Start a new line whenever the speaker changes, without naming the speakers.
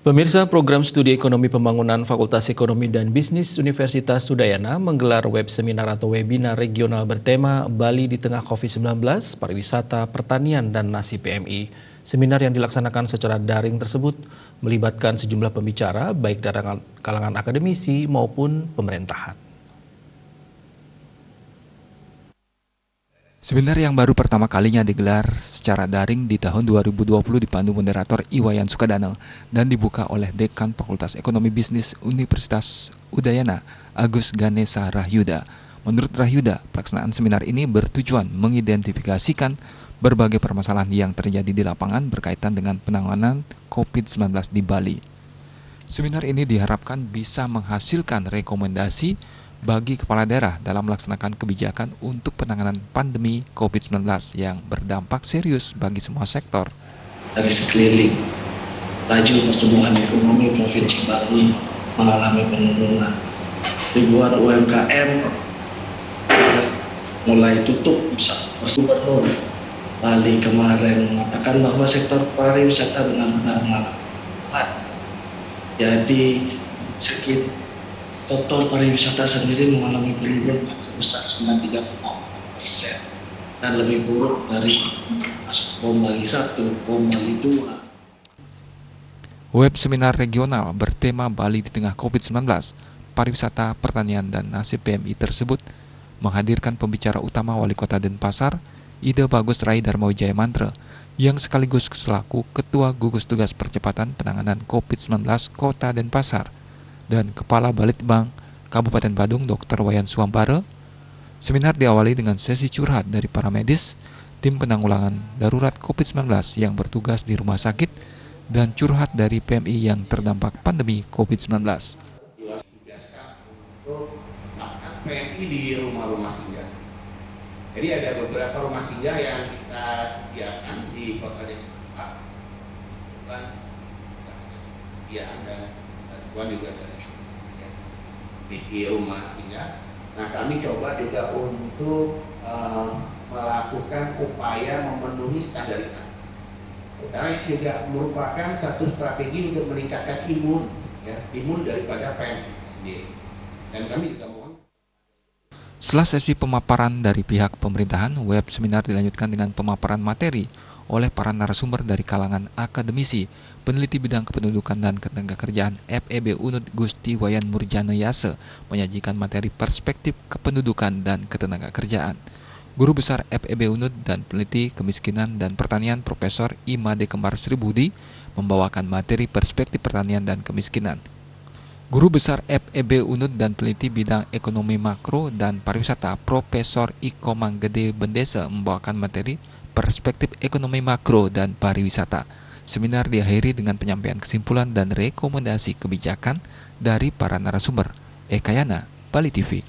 Pemirsa, program studi ekonomi pembangunan Fakultas Ekonomi dan Bisnis Universitas Udayana menggelar web seminar atau webinar regional bertema Bali di tengah COVID-19, pariwisata, pertanian, dan nasib PMI. Seminar yang dilaksanakan secara daring tersebut melibatkan sejumlah pembicara baik dari kalangan akademisi maupun pemerintahan.
Seminar yang baru pertama kalinya digelar secara daring di tahun 2020 dipandu moderator Iwayan Sukadana dan dibuka oleh Dekan Fakultas Ekonomi Bisnis Universitas Udayana, Agus Ganesa Rahyuda. Menurut Rahyuda, pelaksanaan seminar ini bertujuan mengidentifikasikan berbagai permasalahan yang terjadi di lapangan berkaitan dengan penanganan COVID-19 di Bali. Seminar ini diharapkan bisa menghasilkan rekomendasi bagi kepala daerah dalam melaksanakan kebijakan untuk penanganan pandemi COVID-19 yang berdampak serius bagi semua sektor.
Dari sekeliling, laju pertumbuhan ekonomi Provinsi Bali mengalami penurunan. Ribuan UMKM mulai tutup usaha. Gubernur Bali kemarin mengatakan bahwa sektor pariwisata benar-benar mengalami penurunan. Jadi total pariwisata sendiri mengalami penurunan sebesar 93,4% dan lebih buruk dari masuk bom Bali 1, bom Bali 2.
Web seminar regional bertema Bali di tengah COVID-19, pariwisata, pertanian, dan nasib PMI tersebut menghadirkan pembicara utama Wali Kota Denpasar, Ida Bagus Rai Darmawijaya Mantra, yang sekaligus selaku Ketua Gugus Tugas Percepatan Penanganan COVID-19 Kota Denpasar, dan Kepala Balitbang Kabupaten Badung Dr. Wayan Suambara. Seminar diawali dengan sesi curhat dari para medis, tim penanggulangan darurat COVID-19 yang bertugas di rumah sakit, dan curhat dari PMI yang terdampak pandemi COVID-19.
PMI di rumah-rumah singgah. Jadi ada beberapa rumah singgah yang kita sediakan di Kota Denpasar. Ya, ada bantuan juga dari di rumah singgah. Nah, kami coba juga untuk melakukan upaya memenuhi standarisasi. Karena ini juga merupakan satu strategi untuk meningkatkan imun daripada PMI. Dan kami juga mohon.
Setelah sesi pemaparan dari pihak pemerintahan, web seminar dilanjutkan dengan pemaparan materi oleh para narasumber dari kalangan akademisi, peneliti bidang kependudukan dan ketenagakerjaan FEB Unut Gusti Wayan Murjana Yase menyajikan materi perspektif kependudukan dan ketenagakerjaan. Guru Besar FEB Unut dan peneliti kemiskinan dan pertanian Profesor Imade Kembar Sribudi membawakan materi perspektif pertanian dan kemiskinan. Guru Besar FEB Unut dan peneliti bidang ekonomi makro dan pariwisata Profesor Iko Manggede Bendesa membawakan materi perspektif ekonomi makro dan pariwisata. Seminar diakhiri dengan penyampaian kesimpulan dan rekomendasi kebijakan dari para narasumber. Eka Yana, Bali TV.